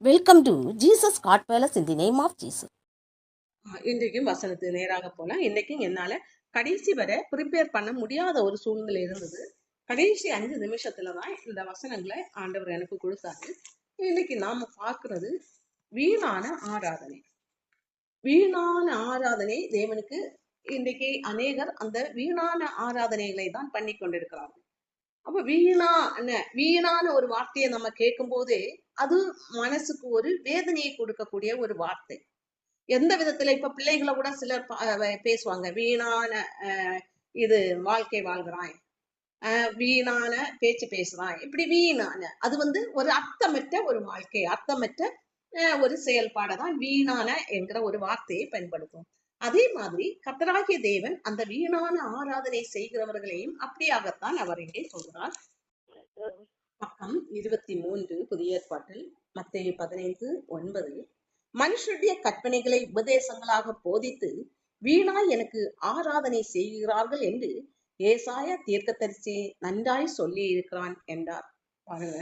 Welcome to Jesus God Palace in the name of Jesus. இன்றைக்கும் வசனத்துக்கு நேராக போலாம். இன்னைக்கும் என்னால கடைசி வரை ப்ரிப்பேர் பண்ண முடியாத ஒரு சூழ்நிலை இருந்தது. கடைசி 5 நிமிஷத்துலதான் இந்த வசனங்களை ஆண்டவர் எனக்கு கொடுத்தாரு. இன்னைக்கு நாம பார்க்கிறது வீணான ஆராதனை. வீணான ஆராதனை தேவனுக்கு இன்றைக்கு அநேகர் அந்த வீணான ஆராதனைகளை தான் பண்ணி கொண்டிருக்கிறார்கள். அப்ப வீணான ஒரு வார்த்தையை நம்ம கேட்கும் போதே அது மனசுக்கு ஒரு வேதனையை கொடுக்கக்கூடிய ஒரு வார்த்தை. எந்த விதத்துல இப்ப பிள்ளைகளை கூட சிலர் பேசுவாங்க, வீணான இது வாழ்க்கை வாழ்கிறான், வீணான பேச்சு பேசுறான், இப்படி வீணான. அது ஒரு அர்த்தமற்ற ஒரு வாழ்க்கை, அர்த்தமற்ற ஒரு செயல்பாடதான் வீணான என்கிற ஒரு வார்த்தையை பயன்படுத்தும். அதே மாதிரி கர்த்தராகிய தேவன் அந்த வீணான ஆராதனை செய்கிறவர்களையும் அப்படியாகத்தான் அவர் இங்கே சொல்கிறார். பக்கம் 23 புதிய ஏற்பாட்டில் மத்தேயு 15:9, மனுஷருடைய கற்பனைகளை உபதேசங்களாக போதித்து வீணாய் எனக்கு ஆராதனை செய்கிறார்கள் என்று ஏசாயா தீர்க்கதரிசி நன்றாய் சொல்லி இருக்கிறான் என்றார். பாருங்க,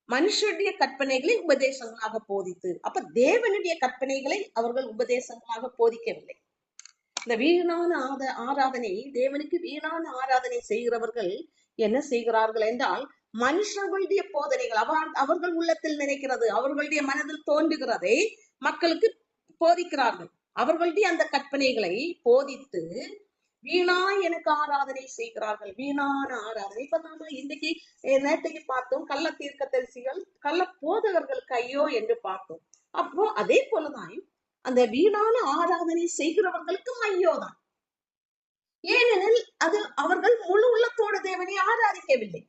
மனுஷருடைய கற்பனைகளை உபதேசங்களாக போதித்து, அப்ப தேவனுடைய கற்பனைகளை அவர்கள் உபதேசங்களாக போதிக்கவில்லை. இந்த வீணான ஆராதனை, தேவனுக்கு வீணான ஆராதனை செய்கிறவர்கள் என்ன செய்கிறார்கள் என்றால், மனுஷர்களுடைய போதனைகள், அவர்கள் உள்ளத்தில் நினைக்கிறது, அவர்களுடைய மனதில் தோன்றுகிறதை மக்களுக்கு போதிக்கிறார்கள். அவர்களுடைய அந்த கற்பனைகளை போதித்து வீணா எனக்கு ஆராதனை செய்கிறார்கள். வீணான ஆராதனை. இப்ப நாம இன்னைக்கு நேற்றைக்கு பார்த்தோம், கள்ள தீர்க்கதரிசிகள், கள்ள போதகர்களுக்கு ஐயோ என்று பார்த்தோம். அப்போ அதே போலதான் அந்த வீணான ஆராதனை செய்கிறவர்களுக்கும் ஐயோதான். ஏனெனில் அது அவர்கள் முழு உள்ளத்தோடு தேவனை ஆராதிக்கவில்லை.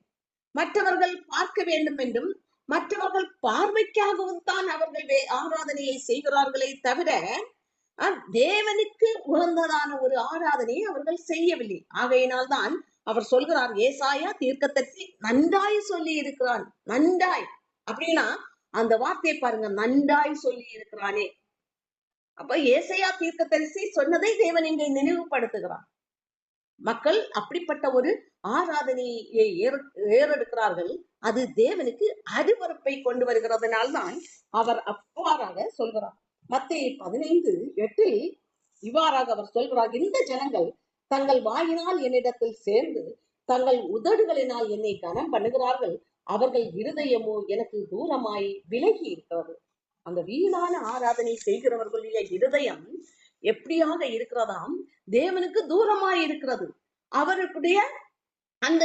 மற்றவர்கள் பார்க்க வேண்டும் என்றும் மற்றவர்கள் பார்வைக்காகவும் தான் அவர்கள் ஆராதனையை செய்கிறார்களே தவிர தேவனுக்கு உகந்ததான ஒரு ஆராதனையை அவர்கள் செய்யவில்லை. ஆகையினால் தான் அவர் சொல்கிறார், ஏசாயா தீர்க்கதரிசி நன்றாய் சொல்லி இருக்கிறான். நன்றாய் அப்படின்னா அந்த வார்த்தையை பாருங்க, நன்றாய் சொல்லி இருக்கிறானே. அப்ப ஏசாயா தீர்க்கதரிசி சொன்னதை தேவன் இங்கே நினைவுபடுத்துகிறார். மக்கள் அப்படிப்பட்ட ஒரு ஆராதனையை ஏறெடுக்கிறார்கள். அது தேவனுக்கு அருவருப்பை கொண்டு வருகிறதுனால்தான் அவர் அவ்வாறாக சொல்கிறார். மத்தேயு 15:8 இவ்வாறாக அவர் சொல்கிறார், இந்த ஜனங்கள் தங்கள் வாயினால் என்னிடத்தில் சேர்ந்து தங்கள் உதடுகளினால் என்னை கனம் பண்ணுகிறார்கள், அவர்கள் இருதயமோ எனக்கு தூரமாய் விலகி இருக்கிறது. அந்த வீணான ஆராதனை செய்கிறவர்களுடைய இருதயம் எப்படியாக இருக்கிறதாம்? தேவனுக்கு தூரமாய் இருக்கிறது. அவர்களுடைய அந்த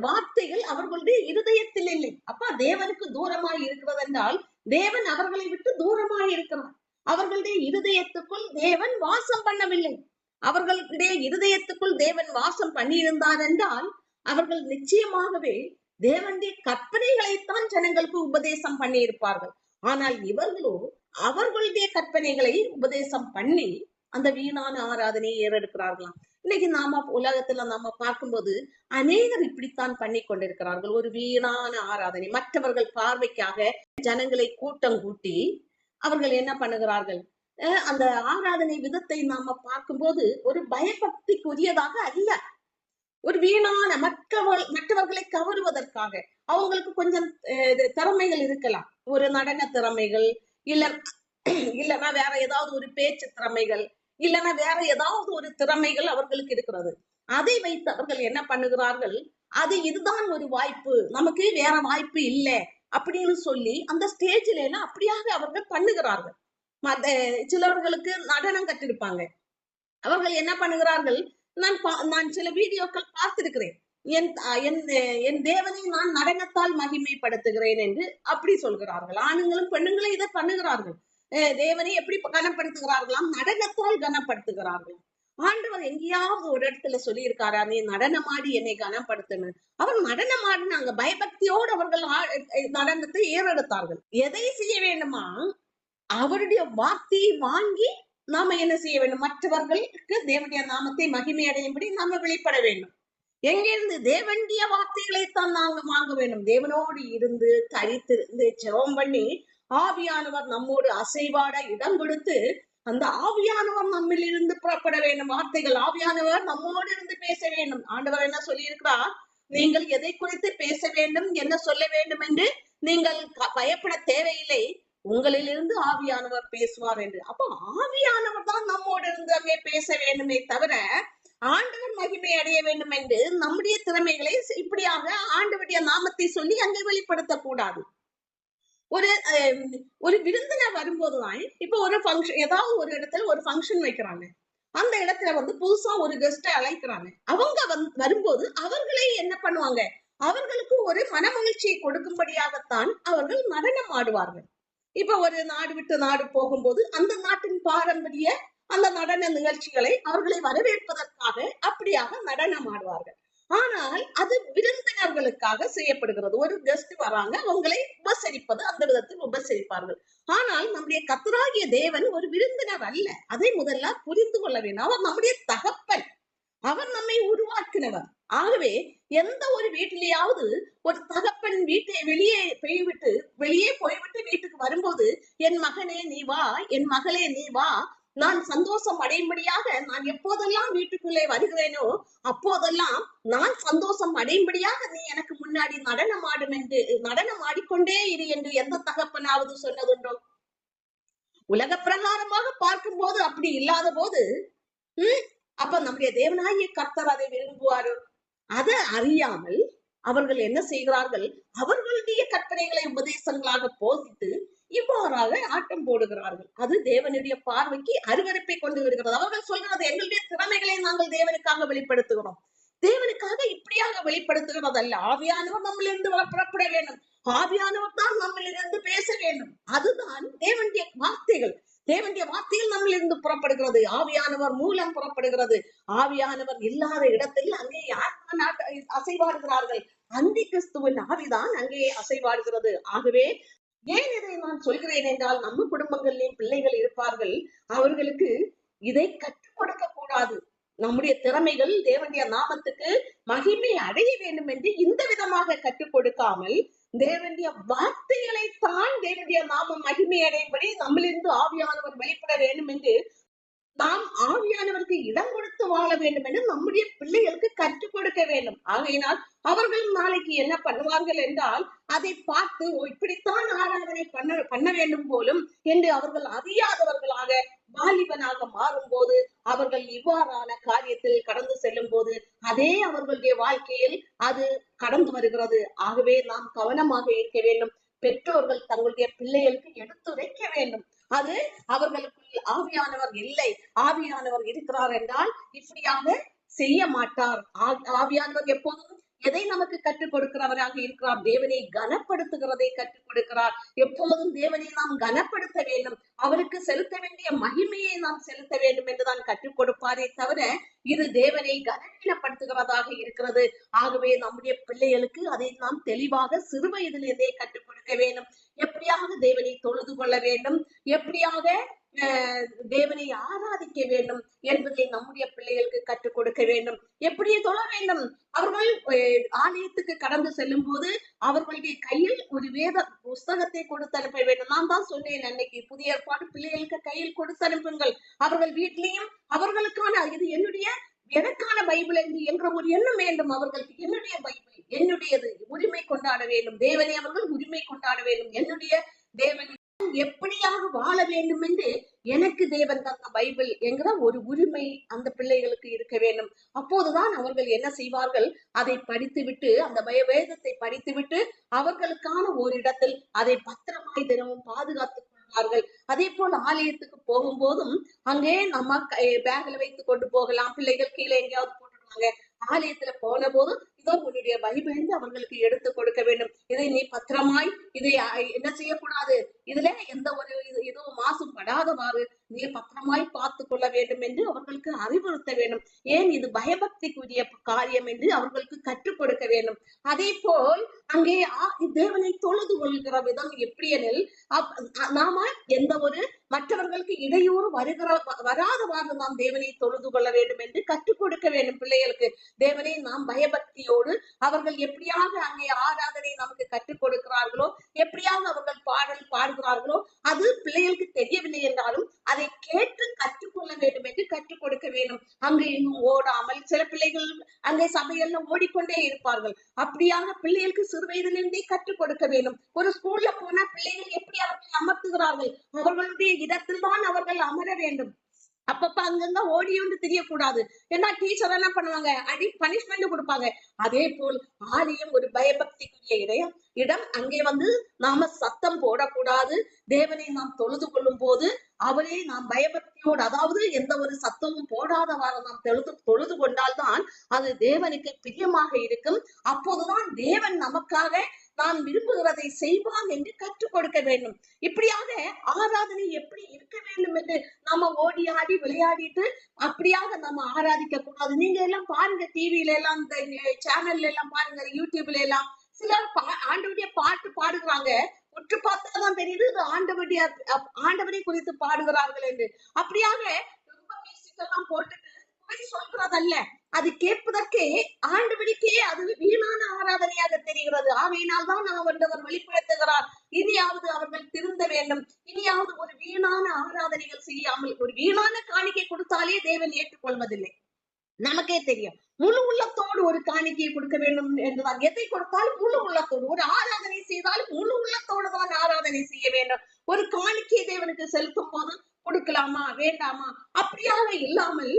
வார்த்தைகள் அவர்களுடைய இருதயத்தில் இல்லை. அப்ப தேவனுக்கு தூரமாய் இருக்கிறது என்றால் தேவன் அவர்களை விட்டு தூரமாய் இருக்கிறார். அவர்களுடைய இருதயத்துக்குள் தேவன் வாசம் பண்ணவில்லை. அவர்களுடைய இருதயத்துக்குள் தேவன் வாசம் பண்ணியிருந்தார் என்றால் அவர்கள் நிச்சயமாகவே தேவனுடைய கற்பனைகளைத்தான் ஜனங்களுக்கு உபதேசம் பண்ணி இருப்பார்கள். ஆனால் இவர்களோ அவர்களுடைய கற்பனைகளை உபதேசம் பண்ணி அந்த வீணான ஆராதனையை ஏறெடுக்கிறார்களாம். இன்னைக்கு நாம உலகத்துல நாம பார்க்கும்போது அநேகர் இப்படித்தான் பண்ணி கொண்டிருக்கிறார்கள். ஒரு வீணான ஆராதனை, மற்றவர்கள் பார்வைக்காக ஜனங்களை கூட்டம் கூட்டி அவர்கள் என்ன பண்ணுகிறார்கள்? அந்த ஆராதனை விதத்தை நாம பார்க்கும்போது ஒரு பயபக்திக்குரியதாக அல்ல, ஒரு வீணான மற்றவர்களை கவருவதற்காக. அவங்களுக்கு கொஞ்சம் திறமைகள் இருக்கலாம், ஒரு நடன திறமைகள், இல்லைன்னா வேற ஏதாவது ஒரு பேச்சு திறமைகள், இல்லைன்னா வேற ஏதாவது ஒரு திறமைகள் அவர்களுக்கு இருக்கிறது. அதை வைத்து அவர்கள் என்ன பண்ணுகிறார்கள்? இதுதான் ஒரு வாய்ப்பு, நமக்கு வேற வாய்ப்பு இல்லை அப்படின்னு சொல்லி அந்த ஸ்டேஜில எல்லாம் அப்படியாக அவர்கள் பண்ணுகிறார்கள். சிலவர்களுக்கு நடனம் கற்றிருப்பாங்க, அவர்கள் என்ன பண்ணுகிறார்கள்? நான் சில வீடியோக்கள் பார்த்திருக்கிறேன், என் தேவனை நான் நடனத்தால் மகிமைப்படுத்துகிறேன் என்று அப்படி சொல்கிறார்கள். ஆணுங்களும் பெண்ணுங்களும் இதை பண்ணுகிறார்கள். தேவனை எப்படி கனப்படுத்துகிறார்களாம்? நடனத்தால் கனப்படுத்துகிறார்களாம். ஆண்டவர் எங்கேயாவது ஒரு இடத்துல சொல்லியிருக்காரா, நீ நடனமாடி என்னை கனப்படுத்தணும்? அவர் நடனமாடினாங்க, பயபக்தியோடு அவர்கள் நடனத்தை ஏறெடுத்தார்கள். எதை செய்ய வேண்டுமா? அவருடைய வார்த்தையை வாங்கி நாம என்ன செய்ய வேண்டும்? மற்றவர்களுக்கு தேவனுடைய நாமத்தை மகிமை அடையும்படி நாம வெளிப்பட வேண்டும். எங்கிருந்து? தேவனுடைய வார்த்தைகளைத்தான் நாங்க வாங்க வேண்டும். தேவனோடு இருந்து தரித்திருந்து ஜெபம் பண்ணி ஆவியானவர் நம்மோடு அசைவாட இடம் கொடுத்து அந்த ஆவியானவர் நம்மில் இருந்து புறப்பட வேண்டும். வார்த்தைகள் ஆவியானவர் நம்மோடு இருந்து பேச வேண்டும். ஆண்டவர் என்ன சொல்லி இருக்கிறார்? நீங்கள் எதை குறித்து பேச வேண்டும், என்ன சொல்ல வேண்டும் என்று நீங்கள் பயப்பட தேவையில்லை. உங்களிலிருந்து ஆவியானவர் பேசுவார் என்று. அப்போ ஆவியானவர் தான் நம்மோடு இருந்து அங்கே பேச வேண்டுமே தவிர ஆண்டவர் மகிமை அடைய வேண்டும் என்று நம்முடைய திறமைகளை இப்படியாக ஆண்டவருடைய நாமத்தை சொல்லி அங்கே வெளிப்படுத்தக்கூடாது. ஒரு விருந்தினர் வரும்போதுதான், இப்ப ஒரு ஃபங்க்ஷன், ஏதாவது ஒரு இடத்துல ஒரு ஃபங்க்ஷன் வைக்கிறாங்க, அந்த இடத்துல புதுசா ஒரு கெஸ்ட அழைக்கிறாங்க. அவங்க வரும்போது அவர்களே என்ன பண்ணுவாங்க, அவர்களுக்கு ஒரு மனமகிழ்ச்சியை கொடுக்கும்படியாகத்தான் அவர்கள் நடனம் ஆடுவார்கள். இப்ப ஒரு நாடு விட்டு நாடு போகும்போது அந்த நாட்டின் பாரம்பரிய அந்த நடன நிகழ்ச்சிகளை அவர்களை வரவேற்பதற்காக அப்படியாக நடனம் ஆடுவார்கள். ஆனால் அது விருந்தினர்களுக்காக செய்யப்படுகிறது. ஒரு கெஸ்ட் வராங்க, அவங்களை உபசரிப்பது, அந்த விதத்தில் உபசரிப்பார்கள். ஆனால் நம்முடைய கர்த்தராகிய தேவன் ஒரு விருந்தினர் அல்ல. அதை முதல்ல புரிந்து கொள்ள வேண்டும். அவர் நம்முடைய தகப்பன், அவர் நம்மை உருவாக்கினவர். ஆகவே எந்த ஒரு வீட்டிலேயாவது ஒரு தகப்பன் வெளியே போய்விட்டு வீட்டுக்கு வரும்போது, என் மகனே நீ வா, என் மகளே நீ வா, நான் சந்தோஷம் அடையும்படியாக நான் எப்போதெல்லாம் வீட்டுக்குள்ளே வருகிறேனோ அப்போதெல்லாம் நான் சந்தோஷம் அடையும்படியாக நீ எனக்கு முன்னாடி நடனம் ஆடிக்கொண்டே இரு என்று எந்த தகப்பனாவது சொன்னதுண்டோ? உலக பிரகாரமாக பார்க்கும் போது அப்படி இல்லாத போது அப்ப நம்முடைய தேவனாகிய கர்த்தர் அதை விரும்புவாரு? அதை அறியாமல் அவர்கள் என்ன செய்கிறார்கள், அவர்களுடைய கற்பனைகளை உபதேசங்களாக போதித்து இவ்வாறாக ஆட்டம் போடுகிறார்கள். அது தேவனுடைய பார்வைக்கு அருவருப்பை கொண்டு வருகிறது. அவர்கள் சொல்கிறது, எங்களுடைய திறமைகளை நாங்கள் தேவனுக்காக வெளிப்படுத்துகிறோம். தேவனுக்காக இப்படியாக வெளிப்படுத்துகிறது அல்ல. ஆவியானவர் நம்மளிருந்து புறப்பட வேண்டும். ஆவியானவர் தான் நம்மளிருந்து பேச வேண்டும். அதுதான் தேவனுடைய வார்த்தைகள். தேவனுடைய வார்த்தைகள் நம்மளிருந்து புறப்படுகிறது, ஆவியானவர் மூலம் புறப்படுகிறது. ஆவியானவர் இல்லாத இடத்தில் அங்கே யார் அசைவாடுகிறார்கள்? அந்தி கிறிஸ்துவின் ஆவிதான் அங்கே அசைவாடுகிறது. ஆகவே ஏன் இதை நான் சொல்கிறேன் என்றால், நம்ம குடும்பங்களிலும் பிள்ளைகள் இருப்பார்கள், அவர்களுக்கு இதை கற்றுக் கொடுக்க கூடாது. நம்முடைய திறமைகள் தேவனுடைய நாமத்துக்கு மகிமை அடைய வேண்டும் என்று இந்த விதமாக கற்றுக் கொடுக்காமல், தேவனுடைய வார்த்தைகளை தான் தேவனுடைய நாமம் மகிமை அடையும்படி நம்மளிருந்து ஆவியானவர் வெளிப்பட வேண்டும் என்று, நாம் ஆவியானவருக்கு இடம் கொடுத்து வாழ வேண்டும் என்று நம்முடைய பிள்ளைகளுக்கு கற்றுக் கொடுக்க வேண்டும். ஆகையினால் அவர்கள் நாளைக்கு என்ன பண்ணுவார்கள் என்றால், அதை பார்த்து இப்படித்தான் ஆராதனை பண்ண வேண்டும் போலும் என்று அவர்கள் அறியாதவர்களாக வாலிபனாக மாறும் போது, அவர்கள் இவ்வாறான காரியத்தில் கடந்து செல்லும் போது அதே அவர்களுடைய வாழ்க்கையில் அது கடந்து வருகிறது. ஆகவே நாம் கவனமாக இருக்க வேண்டும். பெற்றோர்கள் தங்களுடைய பிள்ளைகளுக்கு எடுத்துரைக்க வேண்டும். அது அவர்களுக்கு ஆவியானவர் இல்லை, ஆவியானவர் இருக்கிறார் என்றால் இப்படியாக செய்ய மாட்டார். ஆவியானவர் எப்போதும் எதை நமக்கு கற்றுக் கொடுக்கிறவராக இருக்கிறார்? தேவனை கனப்படுத்துகிறதை கற்றுக் கொடுக்கிறார். எப்போதும் தேவனை நாம் கனப்படுத்த வேண்டும், அவருக்கு செலுத்த வேண்டிய மகிமையை நாம் செலுத்த வேண்டும் என்றுதான் கற்றுக் கொடுப்பாரே தவிர இது தேவனை கனவீனப்படுத்துகிறதாக இருக்கிறது. ஆகவே நம்முடைய பிள்ளைகளுக்கு அதை நாம் தெளிவாக சிறு வயதிலிருந்தே கற்றுக் கொடுக்க வேண்டும். எப்படியாக தேவனை தொழுது கொள்ள வேண்டும், எப்படியாக தேவனை ஆராதிக்க வேண்டும் என்பதை நம்முடைய பிள்ளைகளுக்கு கற்றுக் கொடுக்க வேண்டும். எப்படி தொழ வேண்டும்? அவர்கள் ஆலயத்துக்கு கடந்து செல்லும் போது அவர்களுடைய கையில் ஒரு வேத புஸ்தகத்தை கொடுத்து அனுப்ப வேண்டும். நான் தான் சொன்னேன் அன்னைக்கு, புதிய ஏற்பாடு பிள்ளைகளுக்கு கையில் கொடுத்து அனுப்புங்கள். அவர்கள் வீட்டிலையும் அவர்களுக்கான இது எனக்கான பைபிள் என்ற ஒரு எண்ணம் வேண்டும் அவர்களுக்கு. என்னுடைய பைபிள் என்னுடையது, உரிமை கொண்டாட வேண்டும். தேவனை அவர்கள் உரிமை கொண்டாட வேண்டும். என்னுடைய தேவனை எப்படியாக வாழ வேண்டும் என்று எனக்கு தேவன் தந்த பைபிள் என்கிற ஒரு உரிமை அந்த பிள்ளைகளுக்கு இருக்க வேண்டும். அப்போதுதான் அவர்கள் என்ன செய்வார்கள், அதை படித்துவிட்டு, அந்த வேதத்தை படித்துவிட்டு அவர்களுக்கான ஒரு இடத்தில் அதை பத்திரமாய் தினமும் பாதுகாத்துக் கொள்வார்கள். அதே போல் ஆலயத்துக்கு போகும்போதும் அங்கே நம்ம பேக்ல வைத்து கொண்டு போகலாம். பிள்ளைகள் கீழே எங்கேயாவது போட்டுருவாங்க. ஆலயத்துல போன போது இதோ உன்னுடைய பைபிள் அவர்களுக்கு எடுத்து கொடுக்க வேண்டும். இதை நீ பத்திரமாய், இதை என்ன செய்யக்கூடாது, இதுல எந்த ஒரு ஏதோ மாசும் படாதவாறு நீ பத்திரமாய் பார்த்து கொள்ள வேண்டும் என்று அவர்களுக்கு அறிவுறுத்த வேண்டும். ஏன் இது பயபக்திக்குரிய காரியம் என்று அவர்களுக்கு கற்றுக் கொடுக்க வேண்டும். அதே போல் அங்கே தேவனை தொழுது கொள்கிற விதம் எப்படி எனில், நாம எந்த ஒரு மற்றவர்களுக்கு இடையூறு வராதவாறு நாம் தேவனை தொழுது கொள்ள வேண்டும் என்று கற்றுக் கொடுக்க வேண்டும் பிள்ளைகளுக்கு. தேவனை நாம் பயபக்தியோடு அவர்கள் எப்படியாக அங்கே ஆராதனை நமக்கு கற்றுக் கொடுக்கிறார்களோ, எப்படியாக அவர்கள் பாடல் பாடுகிறார்களோ, அது பிள்ளைகளுக்கு தெரியவில்லை என்றாலும் அதை கேட்டு கற்றுக்கொள்ள வேண்டும் என்று கற்றுக் கொடுக்க வேண்டும். அங்கு இங்கும் ஓடாமல், சில பிள்ளைகள் அங்கே சபையெல்லாம் ஓடிக்கொண்டே இருப்பார்கள். அப்படியாக பிள்ளைகளுக்கு சிறு வயதிலிருந்தே கற்றுக் கொடுக்க வேண்டும். ஒரு ஸ்கூல்ல போனா பிள்ளைகள் எப்படி அவர்களை அமர்த்துகிறார்கள், அவர்களுடைய இடத்தில் தான் அவர்கள் அமர வேண்டும். அப்பப்ப அங்கங்க ஓடி ஒன்று தெரியக்கூடாது. ஏன்னா டீச்சர் என்ன பண்ணுவாங்க, அடி பனிஷ்மெண்ட் கொடுப்பாங்க. அதே போல் ஆலயம் ஒரு பயபக்திக்குரிய இடம். அங்கே நாம சத்தம் போடக்கூடாது. தேவனை நாம் தொழுது கொள்ளும் போது அவரே நாம் பயபக்தியோடு, அதாவது எந்த ஒரு சத்தமும் போடாதவாறு நாம் தொழுது கொண்டால்தான் அது தேவனுக்கு பிரியமாக இருக்கும். அப்போதுதான் தேவன் நமக்காக நாம் விரும்புகிறதை செய்வான் என்று கற்றுக் கொடுக்க வேண்டும். இப்படியாக ஆராதனை எப்படி இருக்க வேண்டும் என்று நாம ஓடி ஆடி விளையாடிட்டு அப்படியாக நம்ம ஆராதிக்க கூடாது. நீங்க எல்லாம் பாருங்க, டிவில எல்லாம், இந்த சேனல்ல எல்லாம் பாருங்க, யூடியூப்ல எல்லாம் சிலர் ஆண்டவருடைய பாட்டு பாடுகிறாங்க. உற்று பார்த்தாதான் தெரியுது இது ஆண்டவரை குறித்து பாடுகிறார்கள் என்று. அப்படியாக ரொம்ப மியூசிக் எல்லாம் போட்டுட்டு சொல்றதல்ல, அது கேட்பதற்கே ஆண்டவருக்கே அது வீணான ஆராதனையாக தெரிகிறது. ஆகையினால் தான் அவர் வெளிப்படுத்துகிறார், இனியாவது அவர்கள் திருந்த வேண்டும், இனியாவது ஒரு வீணான ஆராதனைகள் செய்யாமல். ஒரு வீணான காணிக்கை கொடுத்தாலே தேவன் ஏற்றுக்கொள்வதில்லை. நமக்கே தெரியும், முழு உள்ளத்தோடு ஒரு காணிக்கையை கொடுக்க வேண்டும் என்றுதான். எதை கொடுத்தாலும் முழு உள்ளத்தோடு, ஒரு ஆராதனை செய்தாலும் முழு உள்ளத்தோடு தான் ஆராதனை செய்ய வேண்டும். ஒரு காணிக்கையை தேவனுக்கு செலுத்தும் போது கொடுக்கலாமா வேண்டாமா அப்படியாக இல்லாமல்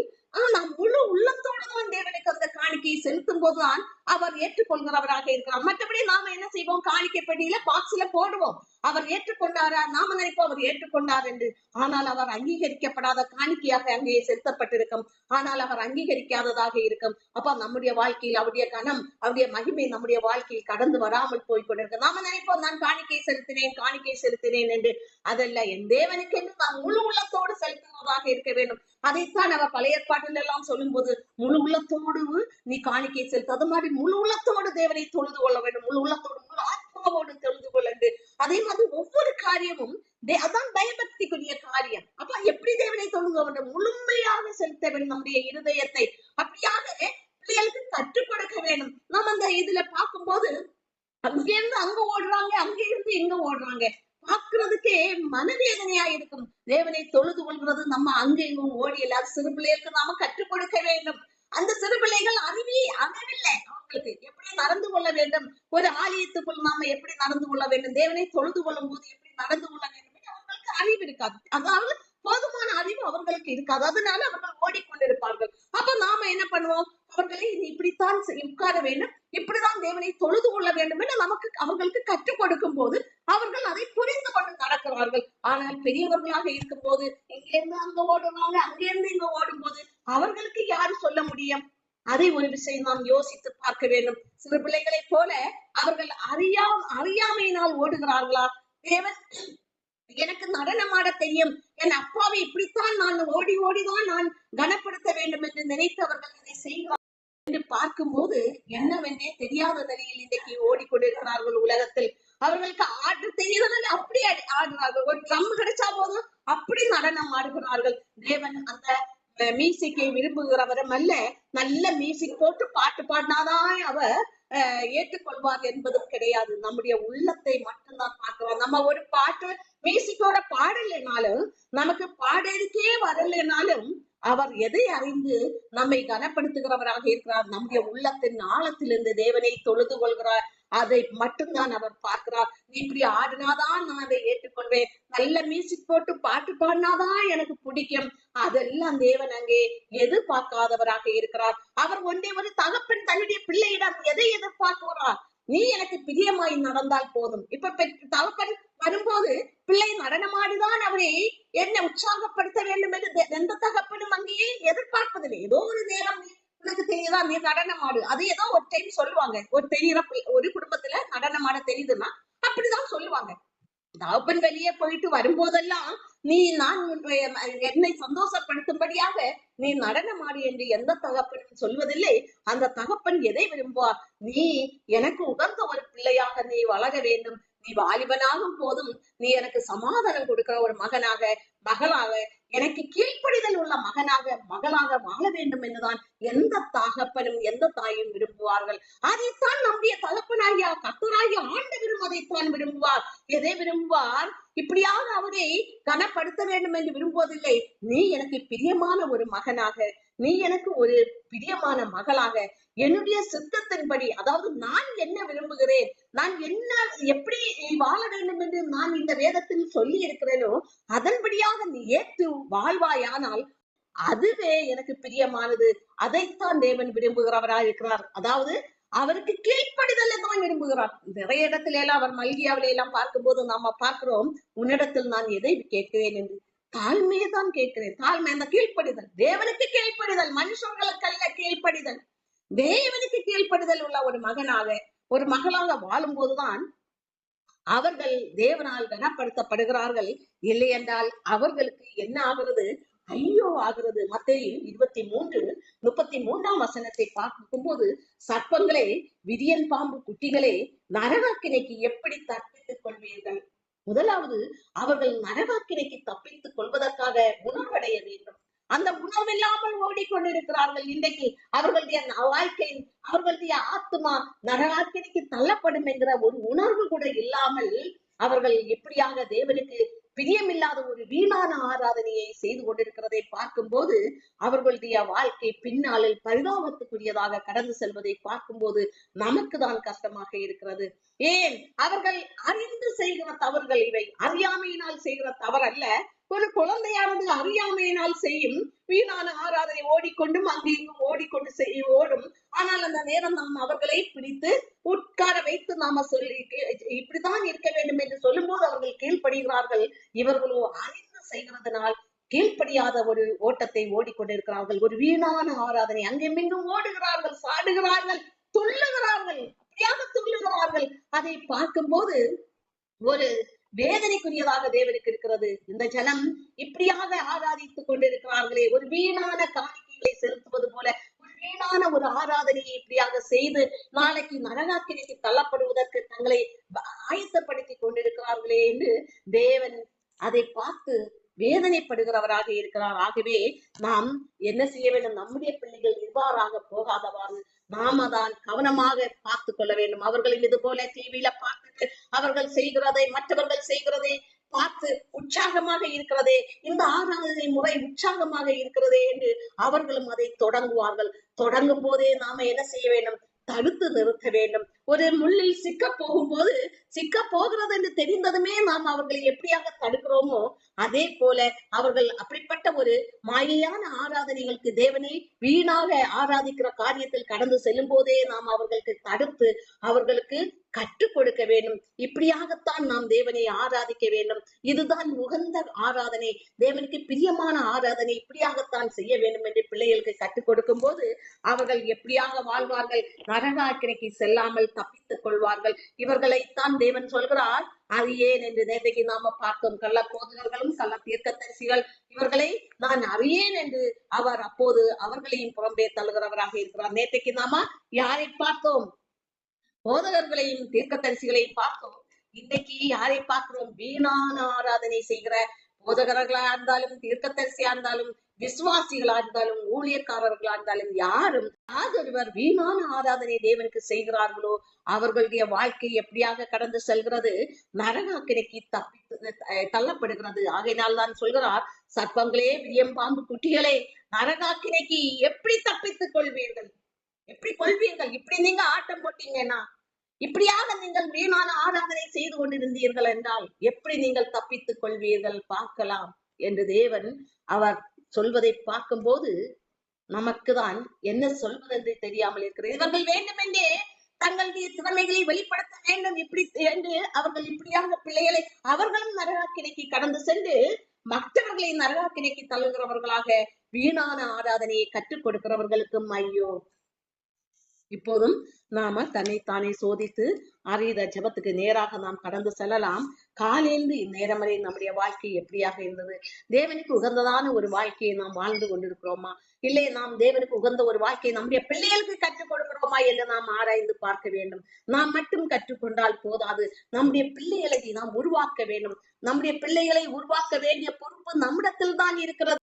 நாம் முழு உள்ளத்தோடு தான் தேவனுக்கு அந்த காணிக்கையை செலுத்தும் போதுதான் அவர் ஏற்றுக்கொள்கிறவராக இருக்கிறார். மற்றபடி நாம என்ன செய்வோம், காணிக்கை பெட்டியில பாக்ஸ்ல போடுவோம், அவர் ஏற்றுக்கொண்டாரா, நாம நினைப்போம் அவர் ஏற்றுக்கொண்டார் என்று. ஆனால் அவர் அங்கீகரிக்கப்படாத காணிக்கையாக அங்கே செலுத்தப்பட்டிருக்கும். ஆனால் அவர் அங்கீகரிக்காததாக இருக்கும். அப்ப நம்முடைய வாழ்க்கையில் அவருடைய கனம், அவருடைய மகிமை நம்முடைய வாழ்க்கையில் கடந்து வராமல் போய்கொண்டிருக்கும். நாம நினைப்போம் நான் காணிக்கை செலுத்தினேன் என்று. அதல்ல, என் தேவனுக்கு என்று நாம் முழு உள்ளத்தோடு செலுத்துவதாக இருக்க வேண்டும். அதைத்தான் அவர் பழைய ஏற்பாட்டில் எல்லாம் சொல்லும் போது, முழு உள்ளத்தோடு நீ காணிக்கை செலுத்து. அது மாதிரி முழு உள்ளத்தோடு தேவனை தொழுது கொள்ள வேண்டும், முழு உள்ளத்தோடு முழு ஆத்மாவோடு தொழுது கொள்ளு. அதே மாதிரி ஒவ்வொரு காரியமும் அதான் பயபக்திக்குரிய காரியம். அப்ப எப்படி தேவனை தொழுக வேண்டும், முழுமையாக செலுத்த வேண்டும் நம்முடைய இருதயத்தை. அப்படியாக பிள்ளைகளுக்கு கற்றுக் கொடுக்க வேண்டும். நம்ம அந்த இதுல பார்க்கும்போது அங்கிருந்து அங்க ஓடுறாங்க, அங்க இருந்து இங்க ஓடுறாங்க, பார்க்கிறதுக்கே மனவேதனையா இருக்கும். தேவனை தொழுது கொள்கிறது நம்ம அங்க இங்கும் ஓடி இல்லாத சிறு பிள்ளைகளுக்கு நாம கற்றுக் கொடுக்க வேண்டும். அந்த சிறு பிள்ளைகள் அறிவில்லை, அவங்களுக்கு எப்படி நடந்து கொள்ள வேண்டும், ஒரு ஆலயத்துக்குள் நாம எப்படி நடந்து கொள்ள வேண்டும், தேவனை தொழுது கொள்ளும் போது எப்படி நடந்து கொள்ள வேண்டும் என்று அவங்களுக்கு அறிவு இருக்காது. அதாவது போதுமான அறிவு அவர்களுக்கு இருக்காது. அதனால அவர்கள் ஓடிக்கொண்டிருப்பார்கள். அப்ப நாம என்ன பண்ணுவோம், அவர்களை இப்படித்தான் உட்கார வேண்டும், இப்படிதான் தேவனை தொழுது கொள்ள வேண்டும் என்று அவர்களுக்கு கற்றுக் கொடுக்கும் போது அவர்கள் அதை புரிந்து கொண்டு நடக்கிறார்கள். ஆனால் பெரியவர்களாக இருக்கும் போது இங்கிருந்து அங்க ஓடுவாங்க, அங்கிருந்து இங்க ஓடும் போது அவர்களுக்கு யாரு சொல்ல முடியும்? அதை ஒரு விஷயம் நாம் யோசித்து பார்க்க வேண்டும். சிறு பிள்ளைகளை போல அவர்கள் அறியாமையினால் ஓடுகிறார்களா? தேவன் எனக்கு நடனம் ஆட தெரியும், என் அப்பாவை இப்படித்தான் நான் ஓடிதான் நான் கனப்படுத்த வேண்டும் என்று நினைத்து அவர்கள் இதை செய்கிறார்கள் என்று பார்க்கும் போது என்னவென்றே தெரியாத நிலையில் இன்றைக்கு ஓடிக்கொண்டிருக்கிறார்கள் உலகத்தில். அவர்களுக்கு ஆட தெரியாதனால அப்படி ஆடுறார்கள். ஒரு ட்ரம் கிடைச்சா போதும் அப்படி நடனம் ஆடுகிறார்கள். தேவன் அந்த மியூசிக்கை விரும்புகிறவரும் அல்ல. நல்ல மியூசிக் போட்டு பாட்டு பாடினாதான் அவர் ஏற்றுக்கொள்வார் என்பதும் கிடையாது. நம்முடைய உள்ளத்தை மட்டும்தான் பார்க்கிறோம். நம்ம ஒரு பாட்டு மியூசிக்கோட பாடலைனாலும், நமக்கு பாடலுக்கே வரலைனாலும் அவர் எதை அறிந்து நம்மை கனப்படுத்துகிறவராக இருக்கிறார்? நம்முடைய உள்ளத்தின் ஆழத்திலிருந்து தேவனை தொழுது கொள்கிறார். அதை மட்டும்தான் அவர் பார்க்கிறார். நீ இப்படி ஆடினாதான் நான் அதை ஏற்றுக்கொள்வேன், நல்ல மியூசிக் போட்டு பாட்டு பாடினாதான் எனக்கு பிடிக்கும், அதெல்லாம் தேவன் அங்கே எதிர்பார்க்காதவராக இருக்கிறார். அவர் ஒன்றே ஒரு தகப்பன் தன்னுடைய பிள்ளையிடம் எதை எதிர்பார்க்கிறார்? நீ எனக்கு பிரியமாய் நடந்தால் போதும். இப்ப தகப்பன் வரும்போது பிள்ளை நடனமாடிதான் அவரை என்ன உற்சாகப்படுத்த வேண்டும் என்று எந்த தகப்பனும் அங்கேயே எதிர்பார்ப்பதில்லை. ஏதோ ஒரு நேரம் உனக்கு தெரியுதா, நீ நடனம் ஆடு, அது ஏதோ ஒரு டைம் சொல்லுவாங்க. ஒரு குடும்பத்துல நடனம் ஆட தெரியுதுன்னா அப்படிதான் சொல்லுவாங்க. தகப்பன் வெளியே போயிட்டு வரும்போதெல்லாம் நான் என்னை சந்தோஷப்படுத்தும்படியாக நீ நடனமாடி என்று எந்த தகப்பனும் சொல்வதில்லை. அந்த தகப்பன் எதை விரும்புவார்? நீ எனக்கு உகந்த ஒரு பிள்ளையாக நீ வளர வேண்டும், நீ வாலிபனாகும் போதும் நீ எனக்கு சமாதானம் கொடுக்கிற ஒரு மகனாக, மகளாக, எனக்கு கீழ்ப்படிதல் உள்ள மகனாக, மகளாக வாழ வேண்டும் என்றுதான் எந்த தகப்பனும் எந்த தாயும் விரும்புவார்கள். அதைத்தான் நம்முடைய தகப்பனாகிய கர்த்தராகிய ஆண்டவரும் அதைத்தான் விரும்புவார். எதை விரும்புவார்? இப்படியாக அவரை கனப்படுத்த வேண்டும் என்று விரும்புவதில்லை. நீ எனக்கு பிரியமான ஒரு மகனாக, நீ எனக்கு ஒரு பிரியமான மகளாக, என்னுடைய சித்தத்தின்படி, அதாவது நான் என்ன விரும்புகிறேன், நான் என்ன எப்படி வாழ வேண்டும் என்று நான் இந்த வேதத்தில் சொல்லி இருக்கிறேனோ அதன்படியாக நீ ஏற்று வாழ்வாயானால் அதுவே எனக்கு பிரியமானது. அதைத்தான் தேவன் விரும்புகிறவராய் இருக்கிறார். அதாவது அவருக்கு கீழ்ப்படிதலை தான் விரும்புகிறார். நிறைய இடத்துல எல்லாம் அவர் மல்கியாவில எல்லாம் பார்க்கும்போது நாம பார்க்கிறோம், உன்னிடத்தில் நான் எதை கேட்கிறேன் என்று. தாழ்மையை தான் கேட்கிறேன். தாழ்மை, அந்த கீழ்ப்படிதல், தேவனுக்கு கீழ்ப்படிதல், மனுஷர்களுக்கு அல்ல கீழ்ப்படிதல், தேவனுக்கு கீழ்ப்படிதல் உள்ள ஒரு மகனாக ஒரு மகளாக வாழும் போதுதான் அவர்கள் தேவனால் கனப்படுத்தப்படுகிறார்கள். இல்லை என்றால் அவர்களுக்கு என்ன ஆகிறது? ஐயோ ஆகிறது. மத்தேயு 23:33 வசனத்தை பார்க்கும்போது, சர்ப்பங்களே, விரியன் பாம்பு குட்டிகளே, நரகாக்கினைக்கு எப்படி தப்பித்துக் கொள்வீர்கள்? முதலாவது அவர்கள் நரகாக்கினைக்கு தப்பித்துக் கொள்வதற்காக உணர்வடைய வேண்டும். அந்த உணர்வில்லாமல் ஓடிக்கொண்டிருக்கிறார்கள். இன்றைக்கு அவர்களுடைய வாழ்க்கை, அவர்களுடைய ஆத்மா நரகாக்கினைக்கு தள்ளப்படும் என்கிற ஒரு உணர்வு கூட இல்லாமல் அவர்கள் எப்படியாக தேவனுக்கு பிரியமில்லாத ஒரு வீணான ஆராதனையை செய்து கொண்டிருக்கிறதை பார்க்கும்போது அவர்களுடைய வாழ்க்கை பின்னாளில் பரிதாபத்துக்குரியதாக கடந்து செல்வதை பார்க்கும்போது நமக்கு தான் கஷ்டமாக இருக்கிறது. ஏன்? அவர்கள் அறிந்து செய்கிற தவறுகள் இவை. அறியாமையினால் செய்கிற தவறு அல்ல. ஒரு குழந்தையானது அறியாமையினால் செய்யும் வீணான ஆராதனை ஓடிக்கொண்டும் அங்கேயும் ஓடிக்கொண்டு ஓடும். ஆனால் அந்த நேரம் நாம் அவர்களை பிடித்து உட்கார வைத்து நாம சொல்லி இப்படித்தான் இருக்க வேண்டும் என்று சொல்லும் போது அவர்கள் கீழ்ப்படுகிறார்கள். இவர்களோ அறிந்து செய்கிறதுனால் கீழ்ப்படியாத ஒரு ஓட்டத்தை ஓடிக்கொண்டிருக்கிறார்கள். ஒரு வீணான ஆராதனை, அங்கெங்கும் ஓடுகிறார்கள், சாடுகிறார்கள், துள்ளுகிறார்கள், அப்படியாக துள்ளுகிறார்கள். அதை பார்க்கும்போது ஒரு வேதனைக்குரியதாக தேவனுக்கு இருக்கிறது. இந்த ஜனம் இப்படியாக ஆராதித்துக் கொண்டிருக்கிறார்களே, ஒரு வீணான காணிக்கைகளை செலுத்துவது போல ஒரு வீணான ஒரு ஆராதனையை இப்படியாக செய்து நாளைக்கு நரகாக்கினைக்கு தள்ளப்படுவதற்கு தங்களை ஆயத்தப்படுத்தி கொண்டிருக்கிறார்களே என்று தேவன் அதை பார்த்து வேதனைப்படுகிறவராக இருக்கிறார். ஆகவே நாம் என்ன செய்ய வேண்டும்? நம்முடைய பிள்ளைகள் இவ்வாறாக போகாதவாறு நாம தான் கவனமாக பார்த்து கொள்ள வேண்டும். அவர்களும் இது போல டிவியில பார்த்துட்டு அவர்கள் செய்கிறதை, மற்றவர்கள் செய்கிறதை பார்த்து உற்சாகமாக இருக்கிறதே, இந்த ஆராதனை முறை உற்சாகமாக இருக்கிறதே என்று அவர்களும் அதை தொடங்குவார்கள். தொடங்கும் போதே நாம என்ன செய்ய வேண்டும்? தடுத்து நிறுத்த வேண்டும். ஒரு முள்ளில் சிக்க போகும்போது சிக்க போகிறது என்று தெரிந்ததுமே நாம் அவர்களை எப்படியாக தடுக்கிறோமோ அதே போல அவர்கள் அப்படிப்பட்ட ஒரு மாயையான ஆராதனைகளுக்கு, தேவனை வீணாக ஆராதிக்கிற காரியத்தில் கடந்து செல்லும் போதே நாம் அவர்களுக்கு தடுத்து அவர்களுக்கு கற்றுக் கொடுக்க வேண்டும். இப்படியாகத்தான் நாம் தேவனை ஆராதிக்க வேண்டும். இதுதான் உகந்த ஆராதனை, தேவனுக்கு பிரியமான ஆராதனை, இப்படியாகத்தான் செய்ய வேண்டும் என்று பிள்ளைகளுக்கு கற்றுக் கொடுக்கும் போது அவர்கள் எப்படியாக வாழ்வார்கள்? நரகாக்கினைக்கு செல்லாமல் தப்பித்துக் கொள்வார்கள். இவர்களைத்தான் தேவன் சொல்கிறார். அது ஏன் என்று நேற்றைக்கு நாம பார்த்தோம். கள்ள போதகர்களும் கள்ள தீர்க்கதரிசிகள், இவர்களை நான் அறியேன் என்று அவர் அப்போது அவர்களையும் புறம்பே தள்ளுகிறவராக இருக்கிறார். நேற்றைக்கு நாம யாரை பார்த்தோம்? போதகர்களையும் தீர்க்கதரிசிகளையும் பார்த்தோம். இன்னைக்கு யாரை பார்க்கிறோம்? வீணான ஆராதனை செய்கிற போதகர்களா இருந்தாலும், தீர்க்கதரிசியா இருந்தாலும், விசுவாசிகளா இருந்தாலும், ஊழியக்காரர்களா இருந்தாலும், யாரும் யாதொருவர் வீணான ஆராதனை தேவனுக்கு செய்கிறார்களோ அவர்களுடைய வாழ்க்கை எப்படியாக கடந்து செல்கிறது? நரகாக்கினைக்கு தள்ளப்படுகிறது. ஆகையினால் தான் சொல்கிறார், சர்ப்பங்களே, விரியம் பாம்பு குட்டிகளே, நரகாக்கினைக்கு எப்படி தப்பித்துக் கொள்வீர்கள்? எப்படி கொள்வீர்கள்? இப்படி நீங்க ஆட்டம் போட்டீங்கன்னா, இப்படியாக நீங்கள் வீணான ஆராதனை செய்து கொண்டிருந்தீர்கள் என்றால் எப்படி நீங்கள் தப்பித்துக் கொள்வீர்கள்? பார்க்கலாம் என்று தேவன் அவர் சொல்வதை பார்க்கும்போது நமக்குதான் என்ன சொல்வதென்று தெரியாமல் இருக்கிறது. இவர்கள் வேண்டுமென்றே தங்களுடைய திறமைகளை வெளிப்படுத்த வேண்டும் இப்படி என்று அவர்கள் இப்படியாக பிள்ளைகளை அவர்களும் நரகாக்கினைக்கு கடந்து சென்று மற்றவர்களை நரகாக்கினைக்கு தள்ளுகிறவர்களாக வீணான ஆராதனையை கற்றுக் கொடுக்கிறவர்களுக்கும் ஐயோ. இப்போதும் நாம தன்னைத்தானே சோதித்து அறிகிற ஜெபத்துக்கு நேராக நாம் கடந்து செல்லலாம். காலையிலிருந்து இந்நேரம் வரை நம்முடைய வாழ்க்கை எப்படியாக இருந்தது? தேவனுக்கு உகந்ததான ஒரு வாழ்க்கையை நாம் வாழ்ந்து கொண்டிருக்கிறோமா? இல்லை நாம் தேவனுக்கு உகந்த ஒரு வாழ்க்கையை நம்முடைய பிள்ளைகளுக்கு கற்றுக் கொடுக்கிறோமா என்று நாம் ஆராய்ந்து பார்க்க வேண்டும். நாம் மட்டும் கற்றுக்கொண்டால் போதாது, நம்முடைய பிள்ளைகளை நாம் உருவாக்க வேண்டும். நம்முடைய பிள்ளைகளை உருவாக்க வேண்டிய பொறுப்பு நம்மிடத்தில் தான் இருக்கிறது.